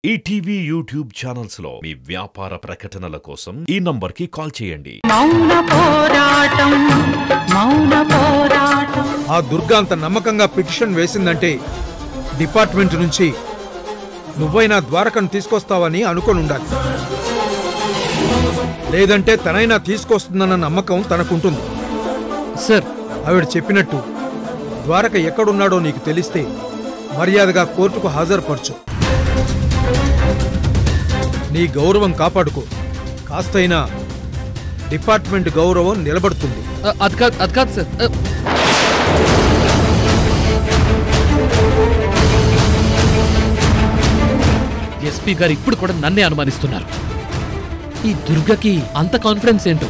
ETV YouTube channels లో మీ వ్యాపార ప్రకటనల కోసం ఈ నంబర్కి కాల్ చేయండి. ఆ దుర్గా అంత నమ్మకంగా పిటిషన్ వేసిందంటే డిపార్ట్మెంట్ నుంచి నువ్వైనా ద్వారకను తీసుకొస్తావని అనుకొని ఉండాలి. లేదంటే తనైనా తీసుకొస్తుందన్న నమ్మకం తనకుంటుంది. సార్, ఆవిడ చెప్పినట్టు ద్వారక ఎక్కడున్నాడో నీకు తెలిస్తే మర్యాదగా కోర్టుకు హాజరుపరచు. నీ గౌరవం కాపాడుకో. కాస్తైనా డిపార్ట్మెంట్ గౌరవం నిలబడుతుంది. అది కాదు సార్. ఎస్పీ గారు ఇప్పుడు కూడా నన్నే అనుమానిస్తున్నారు. ఈ దుర్గకి అంత కాన్ఫిడెన్స్ ఏంటో.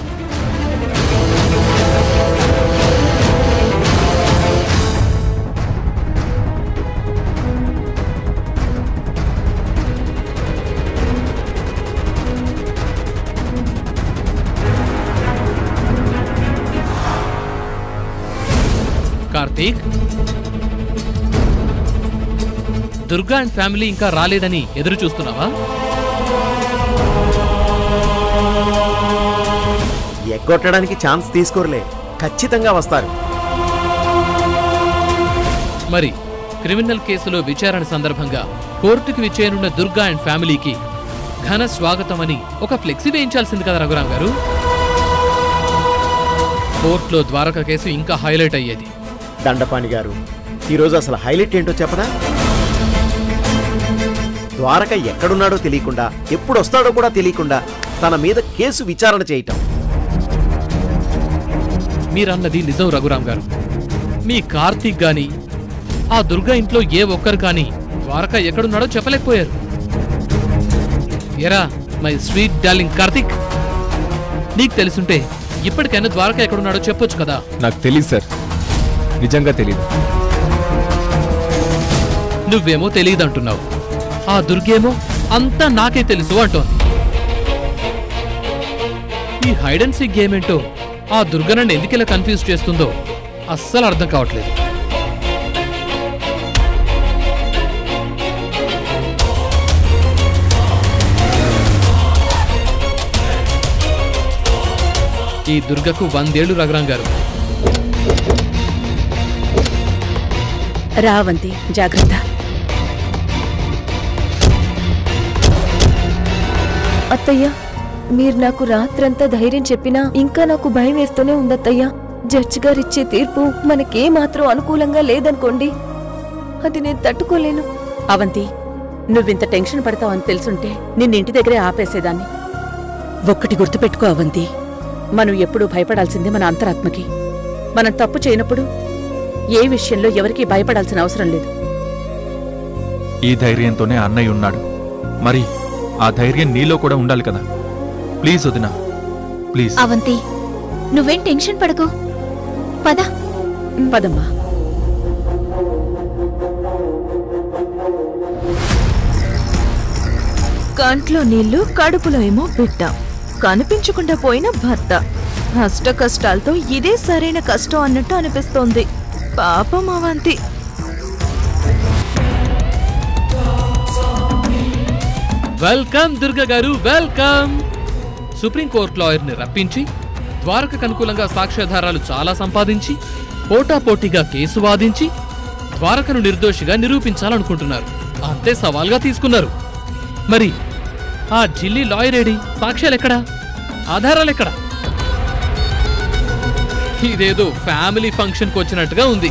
కార్తీక్, దుర్గా అండ్ ఫ్యామిలీ ఇంకా రాలేదని ఎదురు చూస్తున్నావా? ఎగ్గొట్టడానికి ఛాన్స్ తీసుకోరలే, ఖచ్చితంగా వస్తారు. మరి క్రిమినల్ కేసులో విచారణ సందర్భంగా కోర్టుకు విచ్చేయనున్న దుర్గా అండ్ ఫ్యామిలీకి ఘన స్వాగతం అని ఒక ఫ్లెక్సీ వేయించాల్సింది కదా రఘురాం గారు. కోర్టులో ద్వారక కేసు ఇంకా హైలైట్ అయ్యేది. దండపాణి గారు, ఈరోజు అసలు హైలైట్ ఏంటో చెప్పనా? ద్వారక ఎక్కడున్నాడో తెలియకుండా, ఎప్పుడు వస్తాడో కూడా తెలియకుండా తన మీద కేసు విచారణ చేయటం. మీరన్నది నిజం రఘురాం గారు. మీ కార్తీక్ గాని ఆ దుర్గా ఇంట్లో ఏ ఒక్కరు కానీ ద్వారక ఎక్కడున్నాడో చెప్పలేకపోయారు. ఎరా మై స్వీట్ డార్లింగ్ కార్తీక్, నీకు తెలుసుంటే ఇప్పటికైనా ద్వారక ఎక్కడున్నాడో చెప్పొచ్చు కదా. నాకు తెలియదు సార్, నిజంగా తెలియదు. నువ్వేమో తెలియదంటున్నావు, ఆ దుర్గేమో అంతా నాకే తెలుసు అంటోంది. ఈ హైడ్ అండ్ సీక్ గేమ్ ఏంటో ఆ దుర్గ నన్ను ఎందుకిలా కన్ఫ్యూజ్ చేస్తుందో అస్సలు అర్థం కావట్లేదు. ఈ దుర్గకు 100 ఏళ్లు రఘురాం గారు. రావంతి, జాగ్రత్త. అత్తయ్య, మీరు నాకు రాత్రంతా ధైర్యం చెప్పినా ఇంకా నాకు భయం వేస్తూనే ఉందత్తయ్య. జడ్జి గారిచ్చే తీర్పు మనకేమాత్రం అనుకూలంగా లేదనుకోండి, అది నేను తట్టుకోలేను. అవంతి, నువ్వింత టెన్షన్ పడతావని తెలుసుంటే నిన్నింటి దగ్గరే ఆపేసేదాన్ని. ఒక్కటి గుర్తుపెట్టుకో అవంతి, మనం ఎప్పుడూ భయపడాల్సిందే మన అంతరాత్మకి. మనం తప్పు చేయనప్పుడు ఏ విషయంలో ఎవరికీ భయపడాల్సిన అవసరం లేదు. ఈ ధైర్యంతోనే అన్నయ్య ఉన్నాడు, మరి ఆ ధైర్యం నీలో కూడా ఉండాలి కదా. ప్లీజ్ వదినా, ప్లీజ్. అవంతి, నువ్వేం టెన్షన్ పడకు, పద. పదమ్మా. కంట్లో నీళ్లు, కడుపులో ఏమో బిడ్డ, కనిపించకుండా పోయిన భర్త. అష్ట కష్టాలతో ఇదే సరైన కష్టం అన్నట్టు అనిపిస్తోంది. పాపం అవంతి. వెల్కమ్ దుర్గ గారు, వెల్కమ్. సుప్రీంకోర్టు లాయర్ని రప్పించి ద్వారకకు అనుకూలంగా సాక్ష్యాధారాలు చాలా సంపాదించి పోటాపోటీగా కేసు వాదించి ద్వారకను నిర్దోషిగా నిరూపించాలనుకుంటున్నారు. అంతే సవాల్గా తీసుకున్నారు. మరి ఆ ఢిల్లీ లాయరేడి? సాక్ష్యాలెక్కడా? ఆధారాలెక్కడా? ఇదేదో ఫ్యామిలీ ఫంక్షన్కి వచ్చినట్టుగా ఉంది.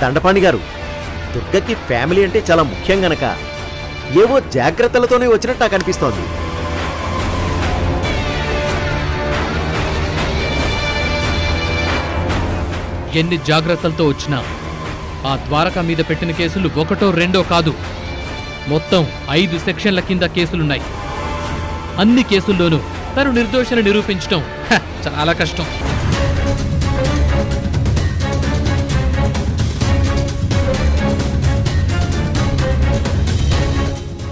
దండపాణి గారు, దుర్గకి ఫ్యామిలీ అంటే చాలా ముఖ్యం గనక ఏవో జాగ్రత్తలతోనే వచ్చినట్టు నాకు అనిపిస్తోంది. ఎన్ని జాగ్రత్తలతో వచ్చినా ఆ ద్వారక మీద పెట్టిన కేసులు ఒకటో రెండో కాదు, మొత్తం 5 సెక్షన్ల కింద కేసులున్నాయి. అన్ని కేసుల్లోనూ తను నిర్దోషిని నిరూపించడం చాలా కష్టం.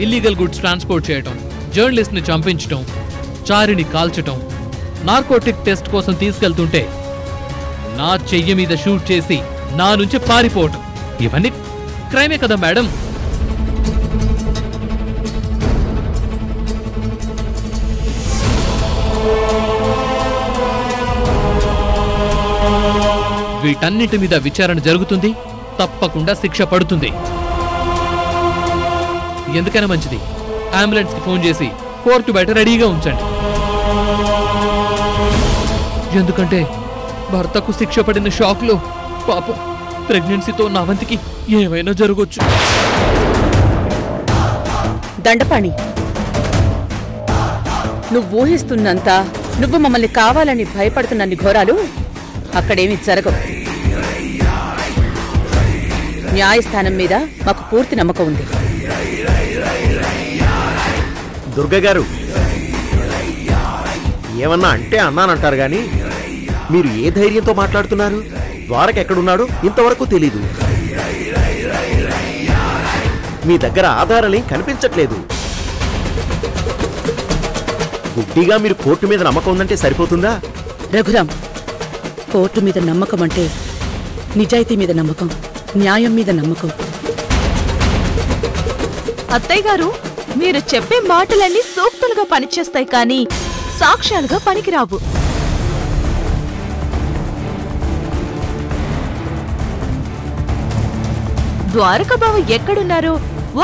ఇల్లీగల్ గుడ్స్ ట్రాన్స్పోర్ట్ చేయటం, జర్నలిస్ట్ ని చంపించటం, చారిని కాల్చటం, నార్కోటిక్ టెస్ట్ కోసం తీసుకెళ్తుంటే నా చెయ్యి మీద షూట్ చేసి నా నుంచి పారిపోవటం, ఇవన్నీ క్రైమే కదా మేడం? వీటన్నిటి మీద విచారణ జరుగుతుంది, తప్పకుండా శిక్ష పడుతుంది. ఎందుకైనా మంచిది అంబులెన్స్ కి ఫోన్ చేసి కోర్టు బయట రెడీగా ఉంచండి. ఎందుకంటే భర్తకు శిక్ష పడిన షాక్ లో పాపం ప్రెగ్నెన్సీతో నా వంతికి ఏమైనా జరగొచ్చు. దండపాణి, నువ్వు ఊహిస్తున్నంత, నువ్వు మమ్మల్ని కావాలని భయపడుతున్నన్ని ఘోరాలు అక్కడేమీ జరగవు. న్యాయస్థానం మీద మాకు పూర్తి నమ్మకం ఉంది. దుర్గగారు, ఏమన్నా అంటే అన్నానంటారు గాని మీరు ఏ ధైర్యంతో మాట్లాడుతున్నారు? ద్వారక ఎక్కడున్నాడో ఇంతవరకు తెలీదు. మీ దగ్గర ఆధారాలేం కనిపించట్లేదు. గుడ్డిగా మీరు కోర్టు మీద నమ్మకం ఉందంటే సరిపోతుందా? రఘురాం, కోర్టు మీద నమ్మకం అంటే నిజాయితీ మీద నమ్మకం, న్యాయం మీద నమ్మకం. అత్తయ్య గారు, మీరు చెప్పే మాటలన్నీ సూక్తులుగా పనిచేస్తాయి కానీ సాక్ష్యాలుగా పనికిరావు. ద్వారకాబావ ఎక్కడున్నారో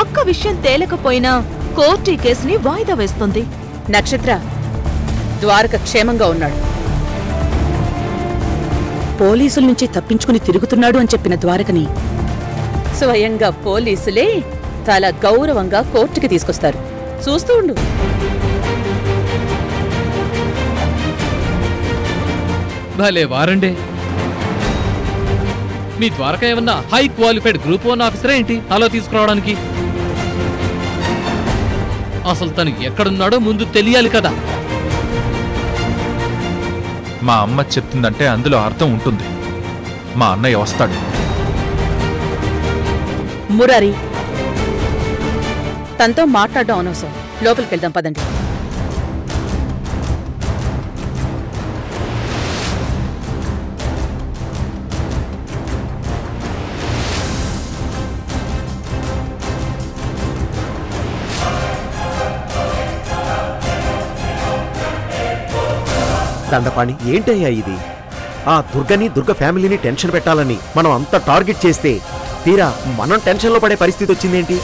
ఒక్క విషయం తేలకపోయినా కోర్టు ఈ కేసుని వాయిదా వేస్తుంది. నక్షత్ర, ద్వారక క్షేమంగా ఉన్నాడు. పోలీసుల నుంచి తప్పించుకుని తిరుగుతున్నాడు అని చెప్పిన ద్వారకని స్వయంగా పోలీసులే చాలా గౌరవంగా కోర్టుకి తీసుకొస్తారు. చూస్తూ ఉండు. భలే వారండే. మీ ద్వారక ఏమన్నా హై క్వాలిఫైడ్ గ్రూప్ 1 ఆఫీసరే ఏంటి అలా తీసుకురావడానికి? అసలు తను ఎక్కడున్నాడో ముందు తెలియాలి కదా. మా అమ్మ చెప్తుందంటే అందులో అర్థం ఉంటుంది. మా అన్నయ్య వస్తాడు. మురారి, తనతో మాట్లాడడం అనవసరం. లోపలికి వెళ్దాం పదండి. దండపాణి, ఏంటయ్యా ఇది? ఆ దుర్గని, దుర్గ ఫ్యామిలీని టెన్షన్ పెట్టాలని మనం అంత టార్గెట్ చేస్తే తీరా మనం టెన్షన్లో పడే పరిస్థితి వచ్చిందేంటి?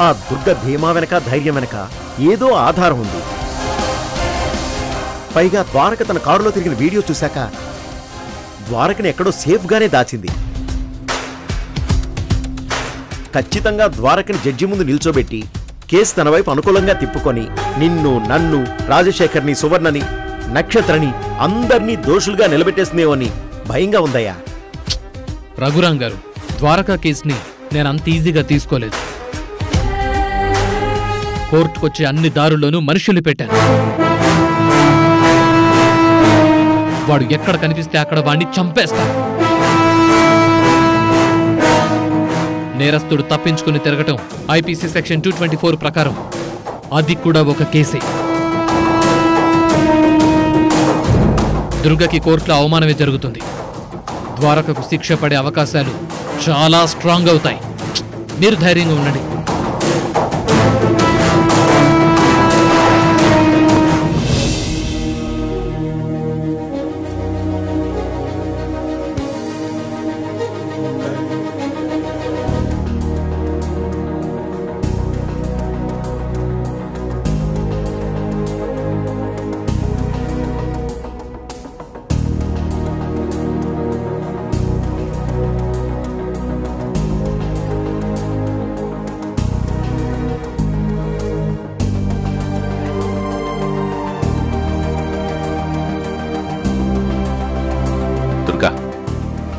ఆ దుర్గ ధీమా వెనక, ధైర్యం వెనక ఏదో ఆధారం ఉంది. పైగా ద్వారక తన కారులో తిరిగిన వీడియో చూశాక ద్వారకని ఎక్కడో సేఫ్గానే దాచింది. ఖచ్చితంగా ద్వారకని జడ్జి ముందు నిల్చోబెట్టి కేసు తన వైపు అనుకూలంగా తిప్పుకొని నిన్ను, నన్ను, రాజశేఖర్ని, సువర్ణని, నక్షత్రని అందర్నీ దోషులుగా నిలబెట్టేస్తుందేమో అని భయంగా ఉందయ్యా. రఘురాం గారు, ద్వారకా కేసుని నేను అంత ఈజీగా తీసుకోలేదు. కోర్టుకొచ్చే అన్ని దారుల్లోనూ మనుషుల్ని పెట్టాను. వాడు ఎక్కడ కనిపిస్తే అక్కడ వాడిని చంపేస్తాను. నేరస్తుడు తప్పించుకుని తిరగటం ఐపీసీ సెక్షన్ 224 ప్రకారం అది కూడా ఒక కేసే. దుర్గకి కోర్టులో అవమానమే జరుగుతుంది. ద్వారకకు శిక్ష పడే అవకాశాలు చాలా స్ట్రాంగ్ అవుతాయి. మీరు ధైర్యంగా ఉండండి.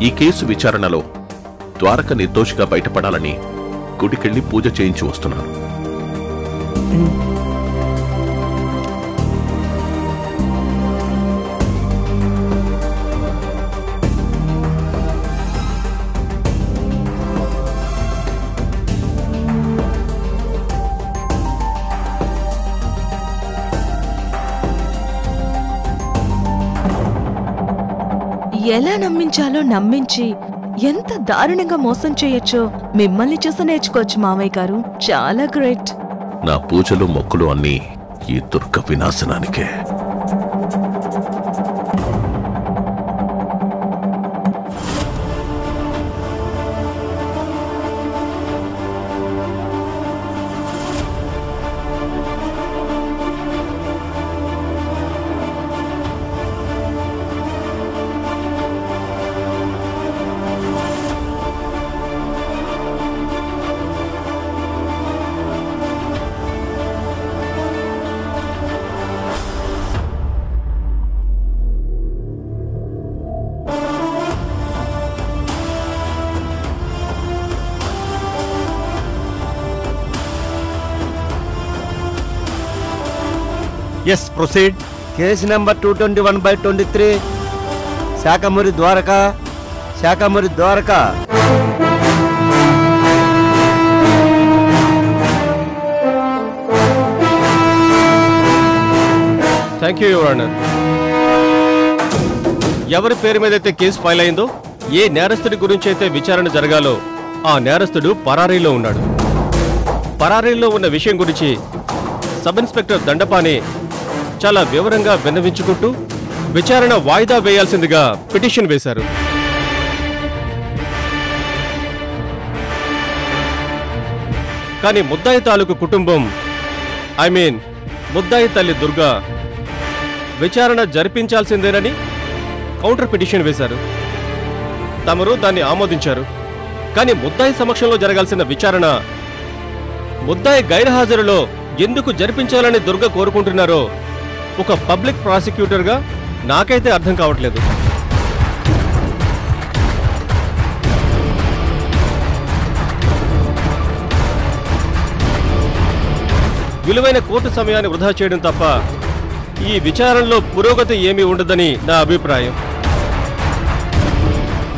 ఈ కేసు విచారణలో ద్వారక నిర్దోషిగా బయటపడాలని గుడికెళ్లి పూజ చేయించి వస్తున్నారు. ఎలా నమ్మించాలో నమ్మించి ఎంత దారుణంగా మోసం చేయొచ్చో మిమ్మల్ని చూసి నేర్చుకోవచ్చు మావయ్య గారు. చాలా గ్రేట్. నా పూజలు మొక్కులు అన్నీ ఈ Durga వినాశనానికే. Yes, proceed. Case number 221/23. Shakamuri Dwaraka. Shakamuri Dwaraka. Thank you, Your Honor. ఎవరి పేరు మీద అయితే కేసు ఫైల్ అయిందో, ఏ నేరస్తుడి గురించి అయితే విచారణ జరగాలో ఆ నేరస్తుడు పరారీలో ఉన్నాడు. పరారీలో ఉన్న విషయం గురించి సబ్ ఇన్స్పెక్టర్ దండపాని చాలా వివరంగా విన్నవించుకుంటూ విచారణ వాయిదా వేయాల్సిందిగా పిటిషన్ వేశారు. కానీ ముద్దాయి తాలూకు కుటుంబం, ముద్దాయి తల్లి దుర్గా విచారణ జరిపించాల్సిందేనని కౌంటర్ పిటిషన్ వేశారు. తమరు దాన్ని ఆమోదించారు. కానీ ముద్దాయి సమక్షంలో జరగాల్సిన విచారణ ముద్దాయి గైర్హాజరులో ఎందుకు జరిపించాలని దుర్గ కోరుకుంటున్నారో ఒక పబ్లిక్ ప్రాసిక్యూటర్గా నాకైతే అర్థం కావట్లేదు. విలువైన కోర్టు సమయాన్ని వృధా చేయడం తప్ప ఈ విచారణలో పురోగతి ఏమీ ఉండదని నా అభిప్రాయం.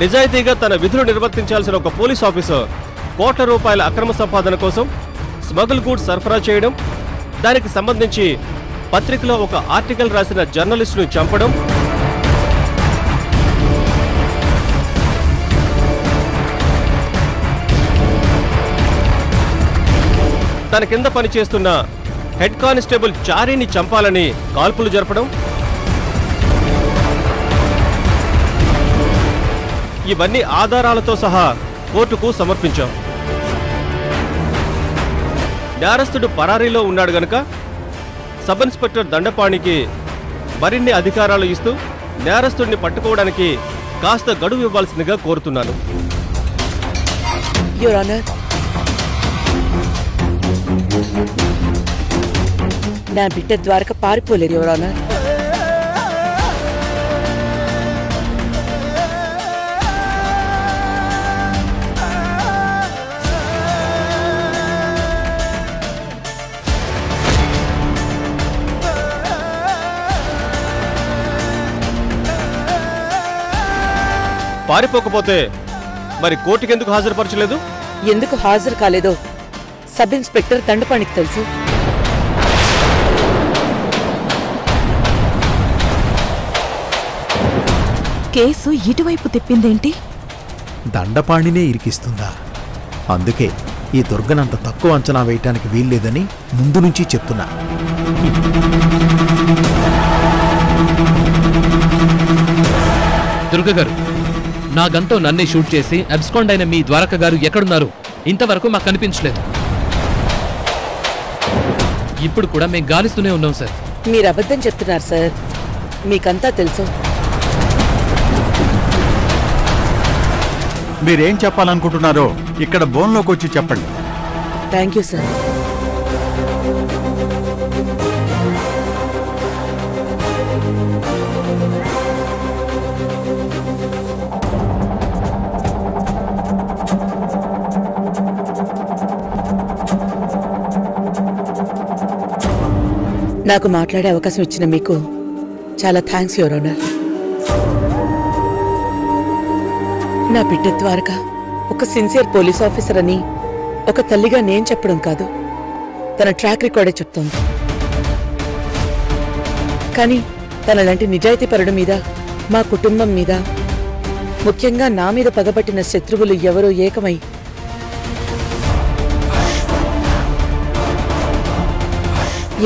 నిజాయితీగా తన విధులు నిర్వర్తించాల్సిన ఒక పోలీస్ ఆఫీసర్ కోట్ల రూపాయల అక్రమ సంపాదన కోసం స్మగుల్ గూడ్స్ సరఫరా చేయడం, దానికి సంబంధించి పత్రికలో ఒక ఆర్టికల్ రాసిన జర్నలిస్టును చంపడం, తన కింద పనిచేస్తున్న హెడ్ కానిస్టేబుల్ చారీని చంపాలని కాల్పులు జరపడం, ఇవన్నీ ఆధారాలతో సహా కోర్టుకు సమర్పించాం. నేరస్తుడు పరారీలో ఉన్నాడు గనుక సబ్ ఇన్స్పెక్టర్ దండపాణికి మరిన్ని అధికారాలు ఇస్తూ నేరస్తుడిని పట్టుకోవడానికి కాస్త గడువు ఇవ్వాల్సిందిగా కోరుతున్నాను. యువర్ ఆనర్, నా బిడ్డ ద్వారక పారిపోలేరు యువర్ ఆనర్. పారిపోకపోతే మరి కోర్టుకెందుకు హాజరుపరచలేదు? ఎందుకు హాజరు కాలేదో సబ్ ఇన్స్పెక్టర్ దండపాణికి తెలుసు. కేసు ఇటువైపు తిప్పిందేంటి? దండపాణినే ఇరికిస్తుందా? అందుకే ఈ దుర్గనంత తక్కువ అంచనా వేయటానికి వీల్లేదని ముందు నుంచి చెప్తున్నా. దుర్గ గారు, నా గంతో నన్నే షూట్ చేసి అబ్స్కాండ్ అయిన మీ ద్వారక గారు ఎక్కడున్నారు? ఇంతవరకు మాకు కనిపించలేదు. ఇప్పుడు కూడా మేము గాలిస్తూనే ఉన్నాం సార్. మీరు అబద్ధం చెప్తున్నారు సార్, మీకంతా తెలుసు. మీరేం చెప్పాలనుకుంటున్నారో ఇక్కడ బోన్లోకి వచ్చి చెప్పండి. Thank you sir. నాకు మాట్లాడే అవకాశం ఇచ్చిన మీకు చాలా థ్యాంక్స్ యువర్ ఆనర్. నా బిడ్డ ద్వారక ఒక సిన్సియర్ పోలీస్ ఆఫీసర్ అని ఒక తల్లిగా నేను చెప్పడం కాదు, తన ట్రాక్ రికార్డే చెప్తోంది. కానీ తనలాంటి నిజాయితీపరుడు మీద, మా కుటుంబం మీద ముఖ్యంగా నా మీద పగబట్టిన శత్రువులు ఎవరో ఏకమై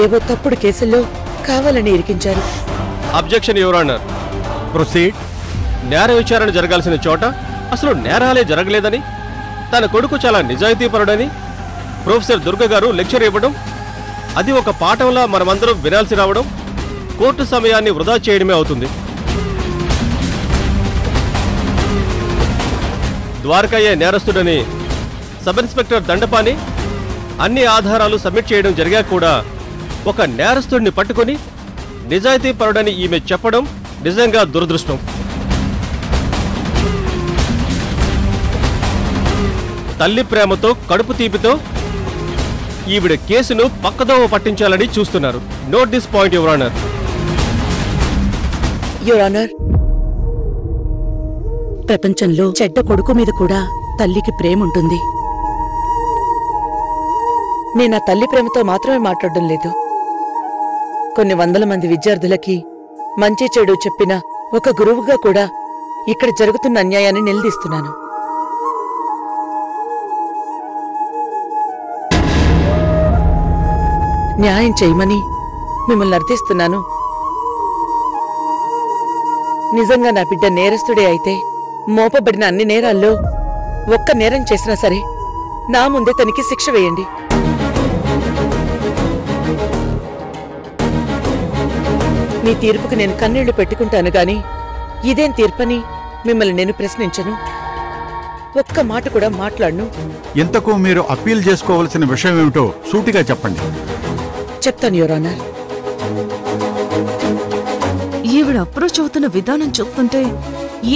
ఏవో తప్పుడు కేసుల్లో కావాలని ఇరికించారు. Objection your honour. ప్రొసీడ్. నేర విచారణ జరగాల్సిన చోట అసలు నేరాలే జరగలేదని, తన కొడుకు చాలా నిజాయితీపరుడని ప్రొఫెసర్ దుర్గ గారు లెక్చర్ ఇవ్వడం, అది ఒక పాఠంలా మనమందరం వినాల్సి రావడం కోర్టు సమయాన్ని వృధా చేయడమే అవుతుంది. ద్వారకయ్య నేరస్తుడని సబ్ ఇన్స్పెక్టర్ దండపాని అన్ని ఆధారాలు సబ్మిట్ చేయడం జరిగా కూడా ఒక నేరస్తుడిని పట్టుకొని నిజాయితీపరుడని ఈమె చెప్పడం నిజంగా దురదృష్టం. తల్లి ప్రేమతో కడుపు తీపితో ఈవిడ కేసును పక్కదోవ పట్టించాలని చూస్తున్నారు. Note this point your honour. Your honour, ప్రపంచంలో చెడ్డ కొడుకు మీద కూడా తల్లికి ప్రేమ ఉంటుంది. నేను ఆ తల్లి ప్రేమతో మాత్రమే మాట్లాడడం లేదు. కొన్ని వందల మంది విద్యార్థులకి మంచి చెడు చెప్పిన ఒక గురువుగా కూడా ఇక్కడ జరుగుతున్న అన్యాయాన్ని నిలదీస్తున్నాను. న్యాయం చేయమని మిమ్మల్ని అర్థిస్తున్నాను. నిజంగా నా బిడ్డ నేరస్తుడే అయితే మోపబడిన అన్ని నేరాల్లో ఒక్క నేరం చేసినా సరే నా ముందే తనకి శిక్ష వేయండి. మీ తీర్పుకు నేను కన్నీళ్లు పెట్టుకుంటాను గాని ఇదేం తీర్పని మిమ్మల్ని నేను ప్రశ్నించను. ఒక్క మాట కూడా మాట్లాడను. ఇంతకు మీరు అప్పీల్ చేసుకోవాల్సిన విషయం ఏమిటో సూటిగా చెప్పండి. చెప్తాను యువర్ ఆనర్. ఈవిడ అప్రోచ్ అవుతున్న విధానం చూస్తుంటే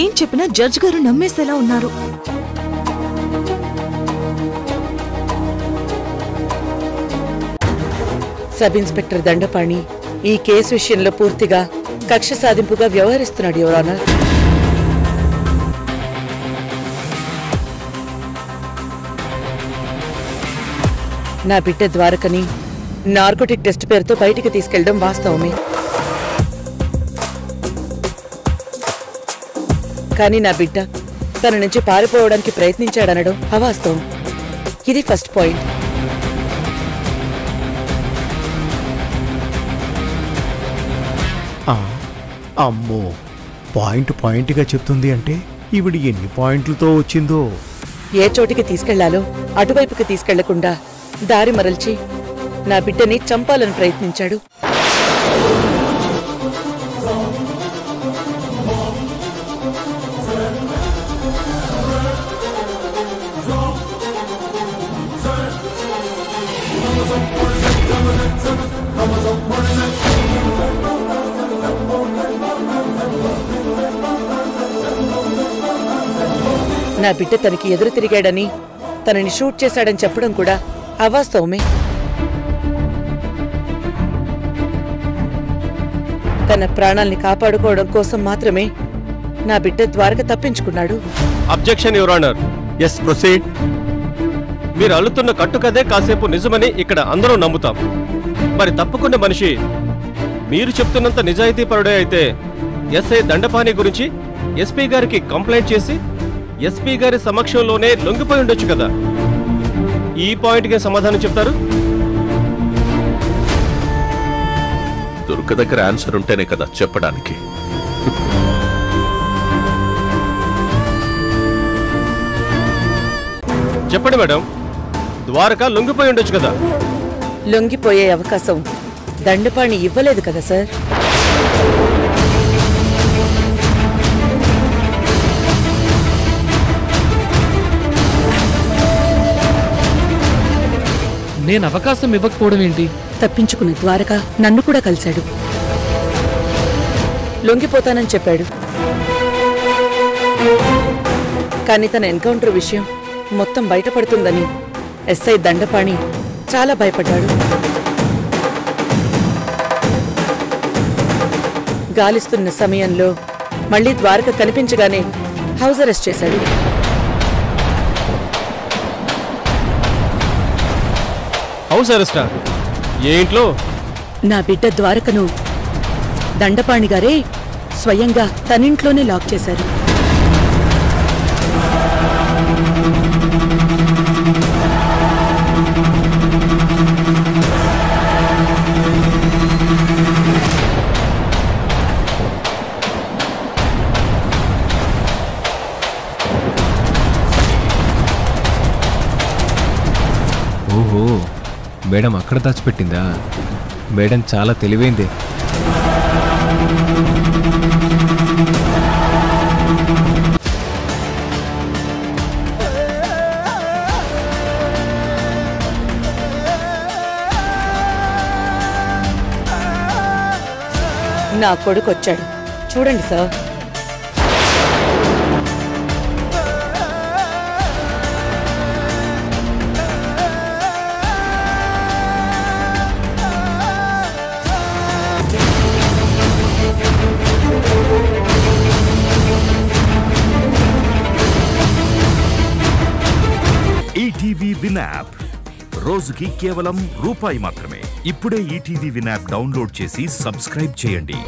ఏం చెప్పినా జడ్జ్ గారు నమ్మేసేలా ఉన్నారు. సబ్ ఇన్స్పెక్టర్ దండపాణి ఈ కేసు విషయంలో పూర్తిగా కక్ష సాధింపుగా వ్యవహరిస్తున్నాడు యువర్ ఆనర్. నా బిడ్డ ద్వారకని నార్కోటిక్ టెస్ట్ పేరుతో బయటికి తీసుకెళ్లడం వాస్తవమే. కానీ నా బిడ్డ తన నుంచి పారిపోవడానికి ప్రయత్నించాడనడం అవాస్తవం. ఇది ఫస్ట్ పాయింట్. అమ్మో, పాయింట్గా చెప్తుంది అంటే ఈవిడ ఎన్ని పాయింట్లతో వచ్చిందో. ఏ చోటికి తీసుకెళ్లాలో అటువైపుకి తీసుకెళ్లకుండా దారి మరల్చి నా బిడ్డని చంపాలని ప్రయత్నించాడు. నా బిడ్డ తనకి ఎదురు తిరిగాడని, తనని షూట్ చేశాడని చెప్పడం కూడా అవాస్తవమే. తన ప్రాణాల్ని కాపాడుకోవడం కోసం మాత్రమే నా బిడ్డ ద్వారక తప్పించుకున్నాడు. Objection your honour. Yes proceed. మీరు అల్లుతున్న కట్టుకదే కాసేపు నిజమని ఇక్కడ అందరూ నమ్ముతాం. మరి తప్పుకున్న మనిషి మీరు చెప్తున్నంత నిజాయితీపరుడే అయితే ఎస్ఐ దండపాని గురించి ఎస్పీ గారికి కంప్లైంట్ చేసి ఎస్పీ గారి సమక్షంలోనే లొంగిపోయి ఉండొచ్చు కదా. ఈ పాయింట్కి సమాధానం చెప్తారు? దుర్గ దగ్గర ఆన్సర్ ఉంటేనే కదా చెప్పడానికి. చెప్పండి మేడం, ద్వారక లొంగిపోయి ఉండొచ్చు కదా. లొంగిపోయే అవకాశం దండపాణి ఇవ్వలేదు కదా సార్. నేను అవకాశం ఇవ్వకపోవడం ఏంటి? తప్పించుకున్న ద్వారక నన్ను కూడా కలిశాడు. లొంగిపోతానని చెప్పాడు. కానీ తన ఎన్కౌంటర్ విషయం మొత్తం బయటపడుతుందని ఎస్ఐ దండపాణి చాలా భయపడ్డాడు. గాలిస్తున్న సమయంలో మళ్లీ ద్వారక కనిపించగానే హౌస్ అరెస్ట్ చేశాడు. హౌస్ అరెస్టా? ఏ ఇంట్లో? నా బిడ్డ ద్వారకను దండపాణి గారే స్వయంగా తనింట్లోనే లాక్ చేశారు. మేడం అక్కడ దాచిపెట్టిందా? మేడం చాలా తెలివైందే. నా కొడుకు వచ్చాడు చూడండి సార్. ఈటీవీ విన్ యాప్ రోజుకి కేవలం రూపాయి మాత్రమే. ఇప్పుడే ఈటీవీ విన్ యాప్ డౌన్లోడ్ చేసి సబ్స్క్రైబ్ చేయండి.